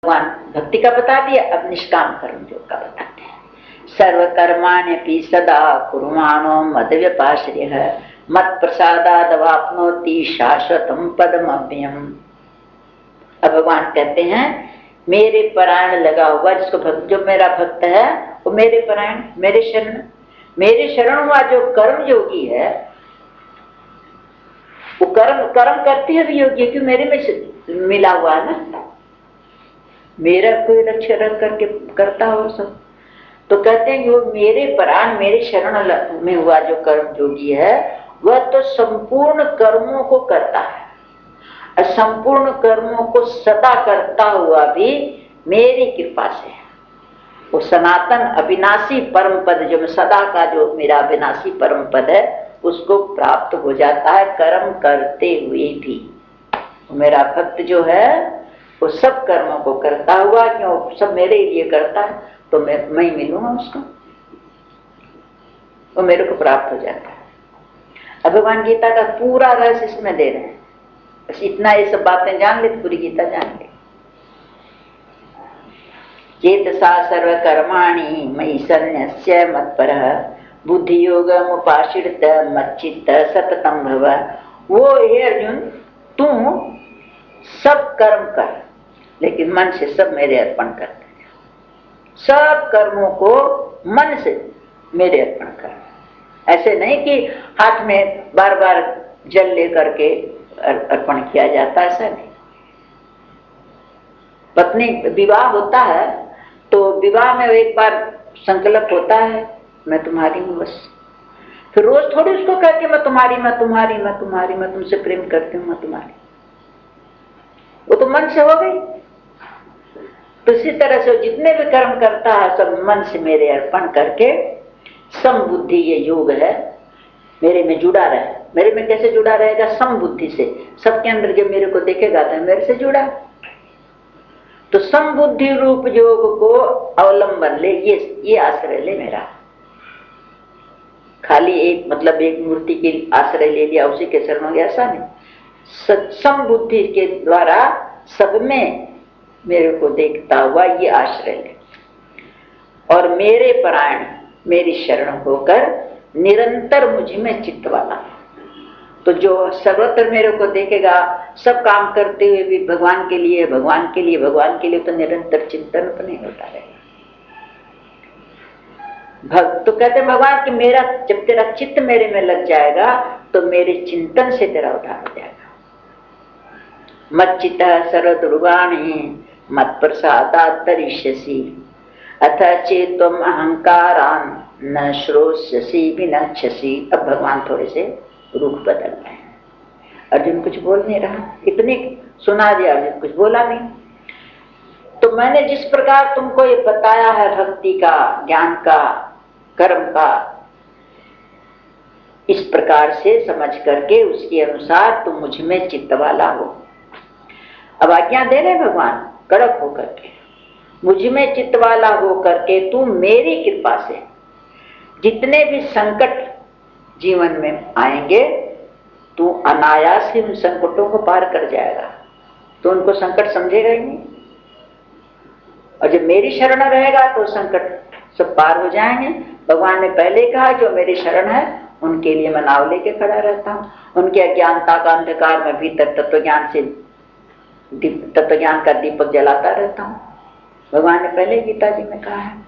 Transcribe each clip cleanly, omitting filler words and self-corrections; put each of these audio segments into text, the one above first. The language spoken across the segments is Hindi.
भगवान भक्ति का बता दिया, अब निष्काम कर्म योग का बताते हैं। सर्व कर्माण्यपि सदा कुर्वाणो मद व्यपाश्रयः मत प्रसादादवाप्नोति शाश्वतम पदमव्ययम्। अब भगवान कहते हैं मेरे परायण लगा हुआ जिसको जो मेरा भक्त है वो मेरे परायण, मेरे शरण हुआ जो कर्म योगी है वो कर्म करते हैं भी योगी, क्यों मेरे में मिला हुआ है ना, मेरा कोई लक्ष्य रख करके करता हो सब। तो कहते हैं कि वो मेरे प्राण मेरे शरण में हुआ जो कर्म योगी है वह तो संपूर्ण कर्मों को करता है और संपूर्ण कर्मों को सदा करता हुआ भी मेरी कृपा से है। वो सनातन अविनाशी परम पद जो सदा का जो मेरा अविनाशी परम पद है उसको प्राप्त हो जाता है कर्म करते हुए भी। मेरा भक्त जो है वो सब कर्मों को करता हुआ, क्यों सब मेरे लिए करता है तो मैं मिलूंगा उसको, वो मेरे को प्राप्त हो जाता है। अब भगवान गीता का पूरा रस इसमें दे रहे हैं, बस इतना ये सब बातें जान ले तो पूरी गीता जान ले। चेतसा सर्व कर्माणि मयि सन्न्यस्य मत्परः बुद्धि योगम उपाश्रित मच्चित्त सततम भव। वो हे अर्जुन तू सब कर्म कर लेकिन मन से सब मेरे अर्पण कर दे, सब कर्मों को मन से मेरे अर्पण कर। ऐसे नहीं कि हाथ में बार बार जल लेकर के अर्पण किया जाता, ऐसा नहीं। पत्नी विवाह होता है तो विवाह में एक बार संकल्प होता है मैं तुम्हारी हूँ बस, फिर रोज थोड़ी उसको कहती मैं तुम्हारी मैं तुम्हारी मैं तुम्हारी मैं तुमसे प्रेम करती हूँ मैं तुम्हारी, वो तो मन से हो गई। तो इसी तरह से जितने भी कर्म करता है सब मन से मेरे अर्पण करके समबुद्धि ये योग है मेरे में जुड़ा रहे। मेरे में कैसे जुड़ा रहेगा? समबुद्धि से, सबके अंदर जब मेरे को देखेगा तो मेरे से जुड़ा। तो समबुद्धि रूप योग को अवलंबन ले, ये आश्रय ले मेरा। खाली एक मतलब एक मूर्ति के आश्रय ले लिया उसी के शरण हो गया, ऐसा नहीं। समबुद्धि के द्वारा सब में मेरे को देखता हुआ ये आश्रय ले और मेरे परायण मेरी शरण होकर निरंतर मुझ में चित्त वाला। तो जो सर्वत्र मेरे को देखेगा सब काम करते हुए भी भगवान के लिए भगवान के लिए भगवान के लिए, तो निरंतर चिंतन तो नहीं होता रहेगा। भक्त तो कहते भगवान कि मेरा जब तेरा चित्त मेरे में लग जाएगा तो मेरे चिंतन से तेरा उद्धार हो जाएगा। मच्चित सर्वदुर्गाणि मत प्रसादात् तरिष्यसि अथ चेत्त्वम् अहंकारान् न श्रोष्यसि विनक्ष्यसि। अब भगवान थोड़े से रुख बदल रहे हैं। अर्जुन कुछ बोल नहीं रहा, इतने सुना दिया, अर्जुन कुछ बोला नहीं। तो मैंने जिस प्रकार तुमको ये बताया है भक्ति का, ज्ञान का, कर्म का, इस प्रकार से समझ करके उसके अनुसार तुम मुझ में चित्त वाला हो। अब आज्ञा दे रहे भगवान कड़क होकर के, मुझ में चित्त वाला हो करके तू मेरी कृपा से जितने भी संकट जीवन में आएंगे तू अनायास ही उन संकटों को पार कर जाएगा। तो उनको संकट समझेगा ही नहीं, और जब मेरी शरण रहेगा तो संकट सब पार हो जाएंगे। भगवान ने पहले कहा जो मेरी शरण है उनके लिए मैं नाव लेके खड़ा रहता हूँ, उनके अज्ञानता का अंधकार में भीतर तत्वज्ञान का दीपक जलाता रहता हूँ। भगवान ने पहले गीता जी में कहा है।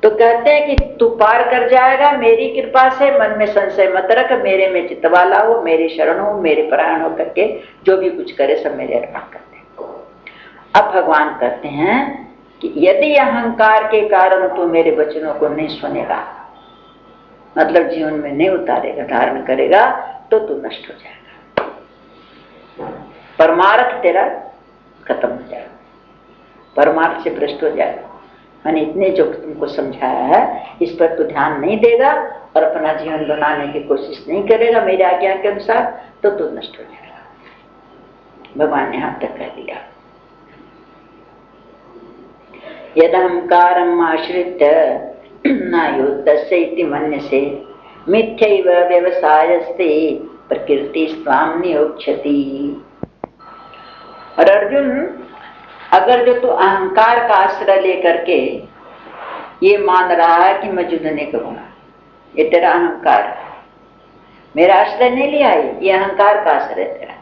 तो कहते हैं कि तू पार कर जाएगा मेरी कृपा से, मन में संशय मत रख, मेरे में चित्त वाला हो, मेरी शरण हो, मेरे परायण हो करके जो भी कुछ करे सब मेरे अर्पण करते हैं। अब भगवान कहते हैं कि यदि अहंकार के कारण तू मेरे वचनों को नहीं सुनेगा, मतलब जीवन में नहीं उतारेगा, धारण करेगा, तो तू नष्ट हो जाएगा, परमार्थ तेरा खत्म हो जाएगा, परमार्थ से भ्रष्ट हो जाएगा। मैंने इतने जो तुमको समझाया है इस पर तू ध्यान नहीं देगा और अपना जीवन बनाने की कोशिश नहीं करेगा मेरी आज्ञा के अनुसार, तो तू नष्ट हो जाएगा। भगवान ने यहां तक कह दिया। यदहंकारम् आश्रित्य न युद्धस्य इति मन्यसे मिथ्यैव व्यवसायस्ते प्रकृति स्वाम नियोक्ष्यति। और अर्जुन अगर जो तू अहंकार का आश्रय लेकर के ये मान रहा है कि मैं युद्ध नहीं करूंगा, ये तेरा अहंकार है, मेरा आश्रय नहीं लिया है, ये अहंकार का आश्रय तेरा।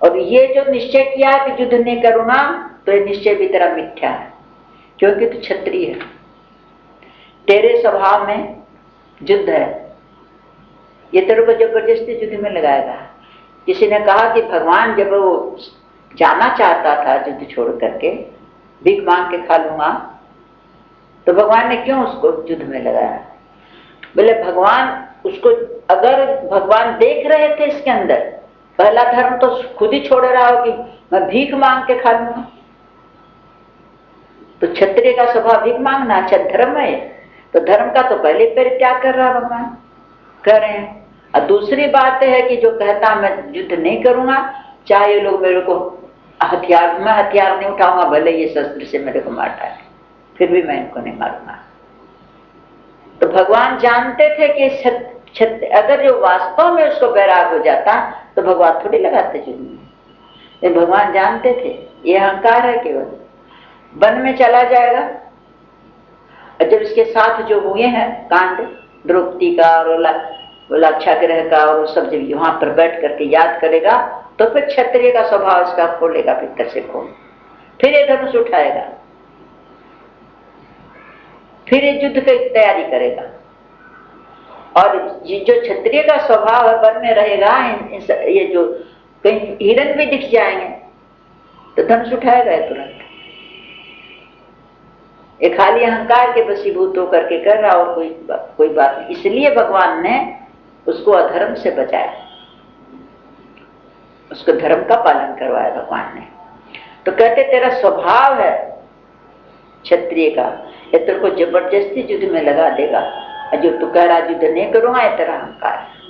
और ये जो निश्चय किया कि युद्ध नहीं करूंगा, तो ये निश्चय भी तेरा मिथ्या है, क्योंकि तू क्षत्रिय है, तेरे स्वभाव में युद्ध है, ये तेरे को जबरदस्ती युद्ध में लगाएगा। किसी ने कहा कि भगवान जब वो जाना चाहता था युद्ध छोड़ करके, भीख मांग के खा लूंगा, तो भगवान ने क्यों उसको युद्ध में लगाया? बोले भगवान उसको, अगर भगवान देख रहे थे इसके अंदर, पहला धर्म तो खुद ही छोड़ रहा हो कि मैं भीख मांग के खा लूंगा, तो क्षत्रिय का स्वभाव भीख मांगना अच्छा धर्म है, तो धर्म का तो पहले परित्याग कर रहा भगवान, कर रहे हैं। और दूसरी बात है कि जो कहता मैं युद्ध नहीं करूंगा, चाहे ये लोग मेरे को हथियार, मैं हथियार नहीं उठाऊंगा, भले ये शस्त्र से मेरे को मार डाले, फिर भी मैं इनको नहीं मारूंगा। तो भगवान जानते थे कि अगर जो वास्तव में उसको बैराग हो जाता तो भगवान थोड़ी लगाते युद्ध में, ये भगवान जानते थे ये अहंकार है, केवल वन में चला जाएगा। और जब इसके साथ जो हुए हैं कांड, द्रौपदी का और लाक्षागृह का और सब, जब वहां पर बैठ करके याद करेगा, तो फिर क्षत्रिय का स्वभाव इसका खोलेगा, भीतर से खोल, फिर ये धनुष उठाएगा, फिर ये युद्ध की तैयारी करेगा। और जो क्षत्रिय का स्वभाव है वन में रहेगा, ये जो कहीं हिरण भी दिख जाएंगे तो धनुष उठाएगा तुरंत। ये खाली अहंकार के वशीभूत होकर के कर रहा, और कोई बात नहीं। इसलिए भगवान ने उसको अधर्म से बचाया, उसको धर्म का पालन करवाया भगवान ने। तो कहते तेरा स्वभाव है क्षत्रिय का, ये तेरे को जबरदस्ती युद्ध में लगा देगा, और जो तू कह रहा युद्ध नहीं करूंगा, ये तेरा अहंकार है।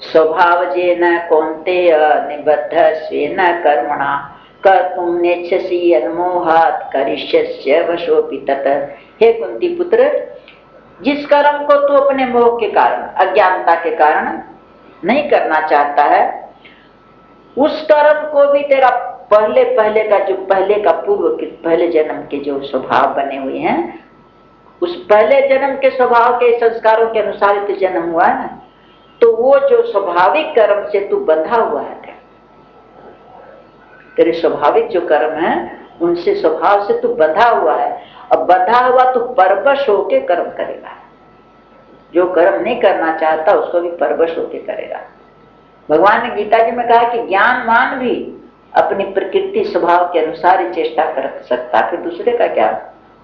स्वभाव जे न कौन्तेय निबद्ध स्वेन कर्मणा कर्तुम नेच्छसि अन्मोहात् करिष्यस्य वशोऽपि तत्। हे कुंती पुत्र, जिस कर्म को तू अपने मोह के कारण, अज्ञानता के कारण नहीं करना चाहता है, उस कर्म को भी तेरा पहले का जो पहले का पूर्व के पहले जन्म के जो स्वभाव बने हुए हैं, उस पहले जन्म के स्वभाव के संस्कारों के अनुसार तो जन्म हुआ है ना, तो वो जो स्वाभाविक कर्म से तू बंधा हुआ है, तेरे स्वाभाविक जो कर्म है उनसे स्वभाव से तू बंधा हुआ है। अब बंधा हुआ तू परवश होके कर्म करेगा, जो कर्म नहीं करना चाहता उसको भी परवश होके करेगा। भगवान ने गीता जी में कहा कि ज्ञानवान भी अपनी प्रकृति स्वभाव के अनुसार ही चेष्टा कर सकता, फिर दूसरे का क्या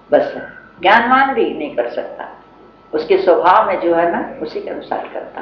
बस है। ज्ञानवान भी नहीं कर सकता, उसके स्वभाव में जो है ना उसी के अनुसार करता।